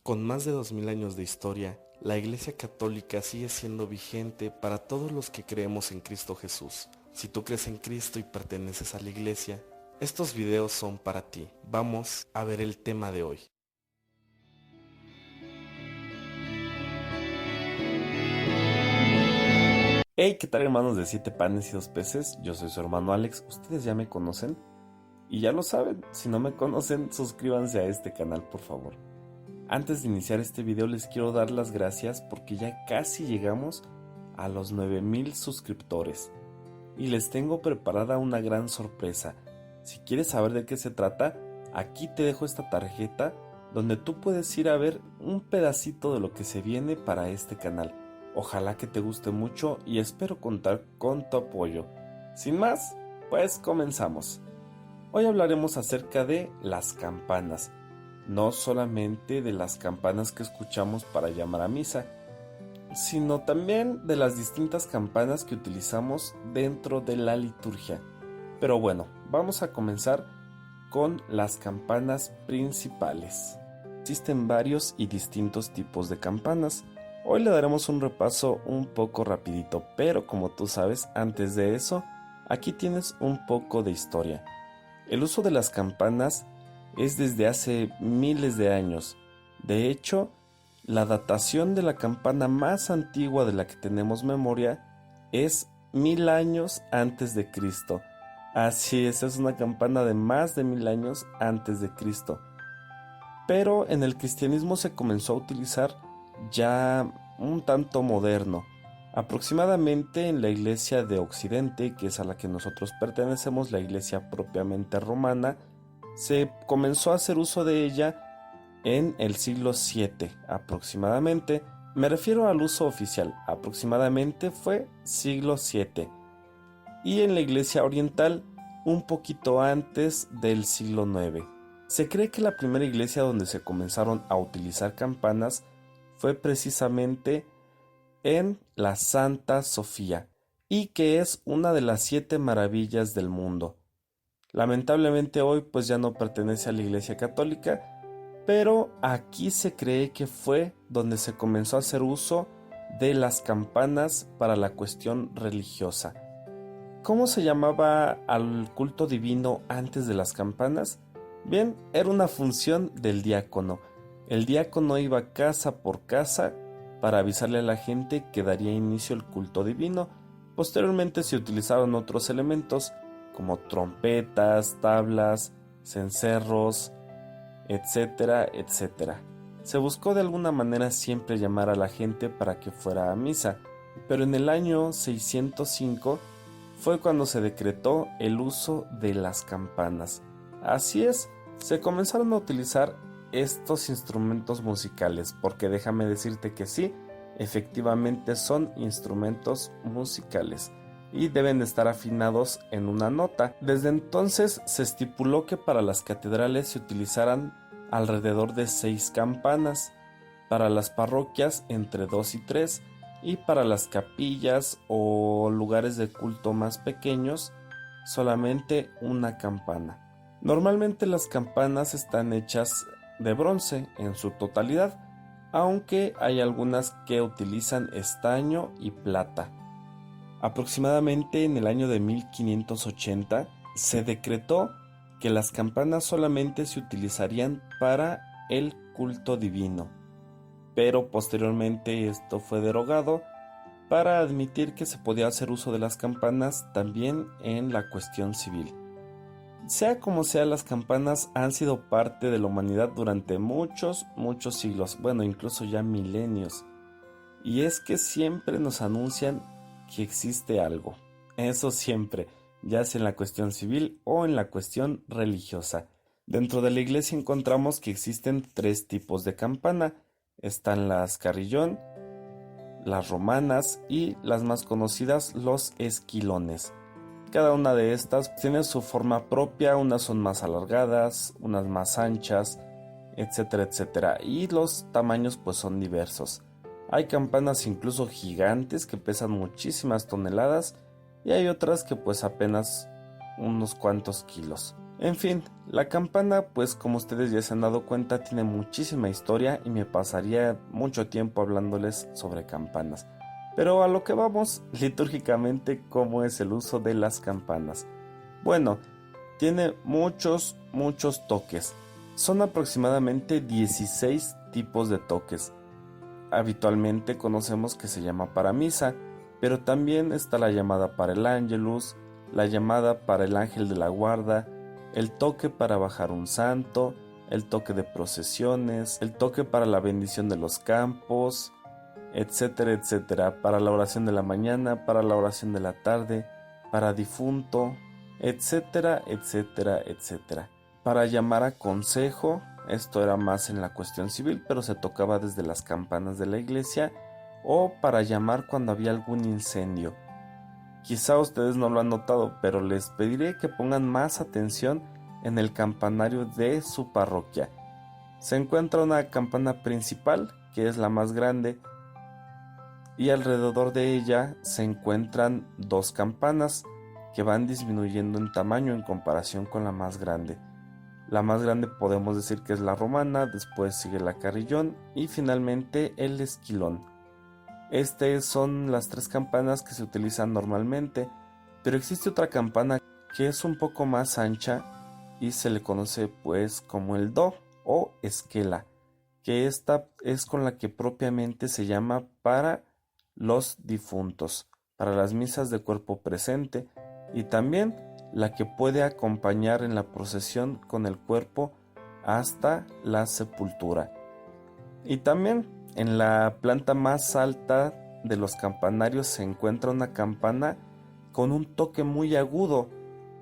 Con más de 2000 años de historia, la Iglesia Católica sigue siendo vigente para todos los que creemos en Cristo Jesús. Si tú crees en Cristo y perteneces a la Iglesia, estos videos son para ti. Vamos a ver el tema de hoy. Hey, ¿qué tal, hermanos de 7 panes y 2 peces? Yo soy su hermano Alex, ustedes ya me conocen y ya lo saben. Si no me conocen, suscríbanse a este canal, por favor. Antes de iniciar este video les quiero dar las gracias porque ya casi llegamos a los 9000 suscriptores y les tengo preparada una gran sorpresa. Si quieres saber de qué se trata, aquí te dejo esta tarjeta donde tú puedes ir a ver un pedacito de lo que se viene para este canal. Ojalá que te guste mucho y espero contar con tu apoyo. Sin más, pues comenzamos. Hoy hablaremos acerca de las campanas. No solamente de las campanas que escuchamos para llamar a misa, sino también de las distintas campanas que utilizamos dentro de la liturgia. Pero bueno, vamos a comenzar con las campanas principales. Existen varios y distintos tipos de campanas. Hoy le daremos un repaso un poco rapidito, pero como tú sabes, antes de eso, aquí tienes un poco de historia. El uso de las campanas es desde hace miles de años. De hecho, la datación de la campana más antigua de la que tenemos memoria es 1000 años antes de Cristo. Así es una campana de más de 1000 años antes de Cristo. Pero en el cristianismo se comenzó a utilizar ya un tanto moderno. Aproximadamente en la iglesia de Occidente, que es a la que nosotros pertenecemos, la iglesia propiamente romana, se comenzó a hacer uso de ella en el siglo VII aproximadamente. Me refiero al uso oficial, aproximadamente fue siglo VII. Y en la iglesia oriental un poquito antes del siglo IX. Se cree que la primera iglesia donde se comenzaron a utilizar campanas fue precisamente en la Santa Sofía, y que es una de las 7 maravillas del mundo. Lamentablemente hoy pues ya no pertenece a la Iglesia Católica, pero aquí se cree que fue donde se comenzó a hacer uso de las campanas para la cuestión religiosa. ¿Cómo se llamaba al culto divino antes de las campanas? Bien, era una función del diácono. El diácono iba casa por casa para avisarle a la gente que daría inicio al culto divino. Posteriormente se utilizaron otros elementos como trompetas, tablas, cencerros, etcétera, etcétera. Se buscó de alguna manera siempre llamar a la gente para que fuera a misa, pero en el año 605 fue cuando se decretó el uso de las campanas. Así es, se comenzaron a utilizar estos instrumentos musicales, porque déjame decirte que sí, efectivamente son instrumentos musicales y deben estar afinados en una nota. Desde entonces se estipuló que para las catedrales se utilizaran alrededor de 6 campanas, para las parroquias entre 2 y 3, y para las capillas o lugares de culto más pequeños solamente una campana. Normalmente las campanas están hechas de bronce en su totalidad, aunque hay algunas que utilizan estaño y plata. Aproximadamente en el año de 1580 se decretó que las campanas solamente se utilizarían para el culto divino, pero posteriormente esto fue derogado para admitir que se podía hacer uso de las campanas también en la cuestión civil. Sea como sea, las campanas han sido parte de la humanidad durante muchos siglos, bueno, incluso ya milenios. Y es que siempre nos anuncian que existe algo. Eso siempre, ya sea en la cuestión civil o en la cuestión religiosa. Dentro de la iglesia encontramos que existen 3 tipos de campana. Están las carillón, las romanas y las más conocidas, los esquilones. Cada una de estas tiene su forma propia, unas son más alargadas, unas más anchas, etcétera, etcétera. Y los tamaños pues son diversos. Hay campanas incluso gigantes que pesan muchísimas toneladas y hay otras que pues apenas unos cuantos kilos. En fin, la campana, pues como ustedes ya se han dado cuenta, tiene muchísima historia y me pasaría mucho tiempo hablándoles sobre campanas. Pero a lo que vamos, litúrgicamente, ¿cómo es el uso de las campanas? Bueno, tiene muchos toques. Son aproximadamente 16 tipos de toques. Habitualmente conocemos que se llama para misa, pero también está la llamada para el Ángelus, la llamada para el ángel de la guarda, el toque para bajar un santo, el toque de procesiones, el toque para la bendición de los campos, etcétera, etcétera, para la oración de la mañana, para la oración de la tarde, para difunto, etcétera, etcétera, etcétera. Para llamar a consejo, esto era más en la cuestión civil, pero se tocaba desde las campanas de la iglesia, o para llamar cuando había algún incendio. Quizá ustedes no lo han notado, pero les pediré que pongan más atención en el campanario de su parroquia. Se encuentra una campana principal, que es la más grande, y alrededor de ella se encuentran dos campanas que van disminuyendo en tamaño en comparación con la más grande. La más grande podemos decir que es la romana, después sigue la carillón y finalmente el esquilón. Estas son las tres campanas que se utilizan normalmente, pero existe otra campana que es un poco más ancha y se le conoce pues como el do o esquela, que esta es con la que propiamente se llama para los difuntos, para las misas de cuerpo presente, y también la que puede acompañar en la procesión con el cuerpo hasta la sepultura. Y también en la planta más alta de los campanarios se encuentra una campana con un toque muy agudo.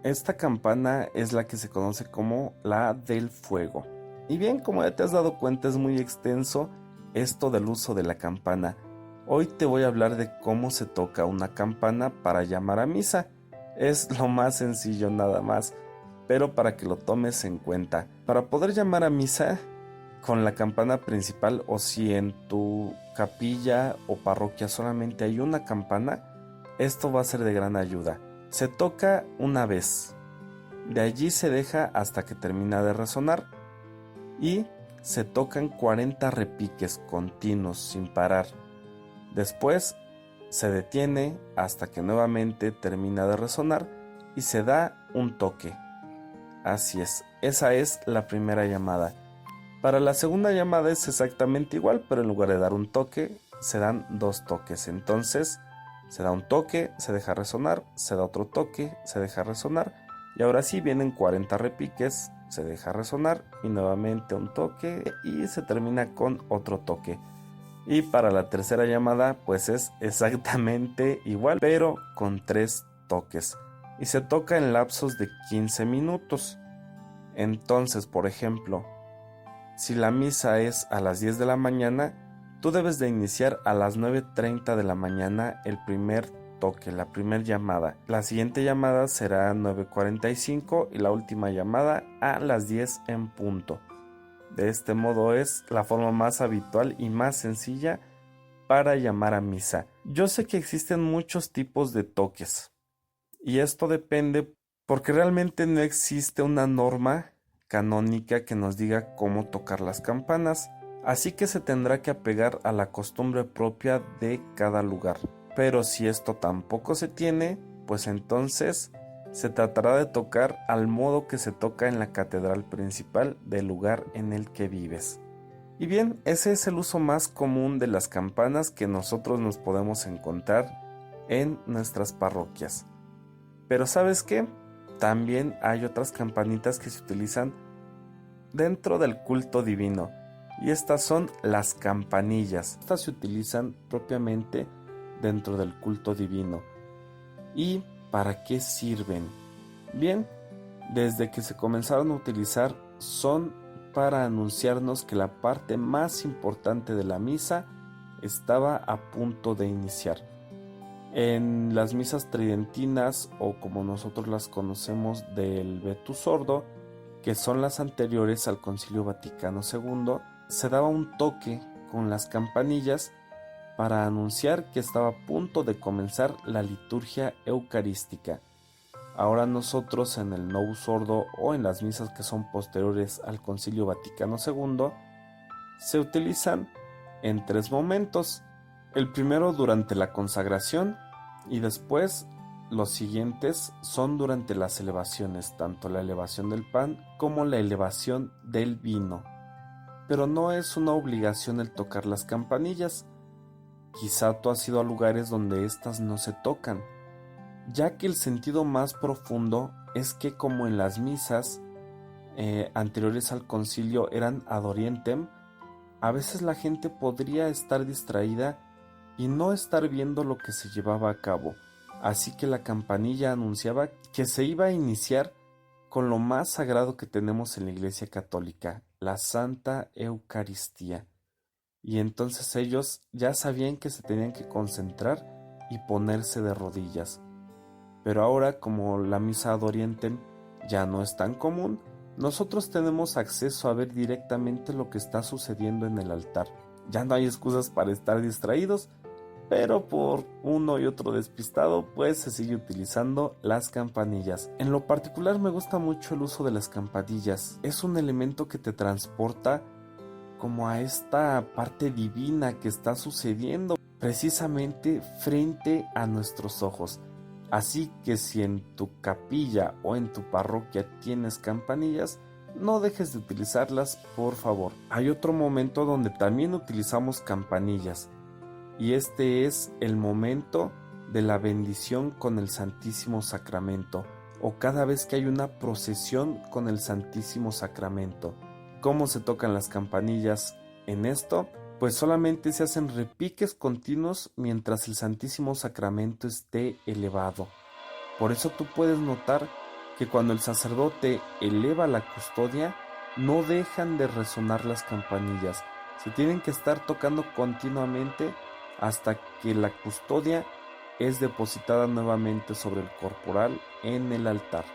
Esta campana es la que se conoce como la del fuego. Y bien, como ya te has dado cuenta, es muy extenso esto del uso de la campana. Hoy te voy a hablar de cómo se toca una campana para llamar a misa. Es lo más sencillo nada más, pero para que lo tomes en cuenta. Para poder llamar a misa con la campana principal, o si en tu capilla o parroquia solamente hay una campana, esto va a ser de gran ayuda. Se toca una vez, de allí se deja hasta que termina de resonar y se tocan 40 repiques continuos sin parar. Después se detiene hasta que nuevamente termina de resonar y se da un toque. Así es, esa es la primera llamada. Para la segunda llamada es exactamente igual, pero en lugar de dar un toque, se dan dos toques. Entonces, se da un toque, se deja resonar, se da otro toque, se deja resonar, y ahora sí vienen 40 repiques, se deja resonar, y nuevamente un toque, y se termina con otro toque. Y para la tercera llamada, pues es exactamente igual, pero con 3 toques. Y se toca en lapsos de 15 minutos. Entonces, por ejemplo, si la misa es a las 10 de la mañana, tú debes de iniciar a las 9:30 de la mañana el primer toque, la primera llamada. La siguiente llamada será a 9:45 y la última llamada a las 10 en punto. De este modo es la forma más habitual y más sencilla para llamar a misa. Yo sé que existen muchos tipos de toques y esto depende porque realmente no existe una norma canónica que nos diga cómo tocar las campanas, así que se tendrá que apegar a la costumbre propia de cada lugar. Pero si esto tampoco se tiene, pues entonces se tratará de tocar al modo que se toca en la catedral principal del lugar en el que vives. Y bien, ese es el uso más común de las campanas que nosotros nos podemos encontrar en nuestras parroquias. Pero ¿sabes qué? También hay otras campanitas que se utilizan dentro del culto divino, y estas son las campanillas. Estas se utilizan propiamente dentro del culto divino. ¿Y para qué sirven? Bien, desde que se comenzaron a utilizar son para anunciarnos que la parte más importante de la misa estaba a punto de iniciar. En las misas tridentinas, o como nosotros las conocemos del Vetus Sordo, que son las anteriores al Concilio Vaticano II, se daba un toque con las campanillas para anunciar que estaba a punto de comenzar la liturgia eucarística. Ahora nosotros en el Novus Ordo o en las misas que son posteriores al Concilio Vaticano II se utilizan en 3 momentos. El primero durante la consagración y después los siguientes son durante las elevaciones, tanto la elevación del pan como la elevación del vino. Pero no es una obligación el tocar las campanillas. Quizá tú has ido a lugares donde estas no se tocan, ya que el sentido más profundo es que como en las misas anteriores al concilio eran ad orientem, a veces la gente podría estar distraída y no estar viendo lo que se llevaba a cabo, así que la campanilla anunciaba que se iba a iniciar con lo más sagrado que tenemos en la Iglesia Católica, la Santa Eucaristía. Y entonces ellos ya sabían que se tenían que concentrar y ponerse de rodillas. Pero ahora, como la misa ad orientem ya no es tan común, nosotros tenemos acceso a ver directamente lo que está sucediendo en el altar. Ya no hay excusas para estar distraídos, pero por uno y otro despistado, pues se sigue utilizando las campanillas. En lo particular me gusta mucho el uso de las campanillas. Es un elemento que te transporta como a esta parte divina que está sucediendo precisamente frente a nuestros ojos. Así que si en tu capilla o en tu parroquia tienes campanillas, no dejes de utilizarlas, por favor. Hay otro momento donde también utilizamos campanillas, y este es el momento de la bendición con el Santísimo Sacramento, o cada vez que hay una procesión con el Santísimo Sacramento. ¿Cómo se tocan las campanillas en esto? Pues solamente se hacen repiques continuos mientras el Santísimo Sacramento esté elevado. Por eso tú puedes notar que cuando el sacerdote eleva la custodia, no dejan de resonar las campanillas. Se tienen que estar tocando continuamente hasta que la custodia es depositada nuevamente sobre el corporal en el altar.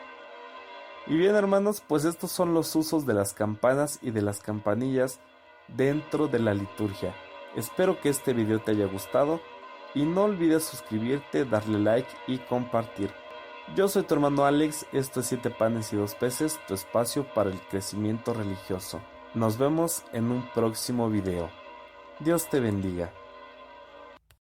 Y bien, hermanos, pues estos son los usos de las campanas y de las campanillas dentro de la liturgia. Espero que este video te haya gustado y no olvides suscribirte, darle like y compartir. Yo soy tu hermano Alex, esto es 7 panes y 2 peces, tu espacio para el crecimiento religioso. Nos vemos en un próximo video. Dios te bendiga.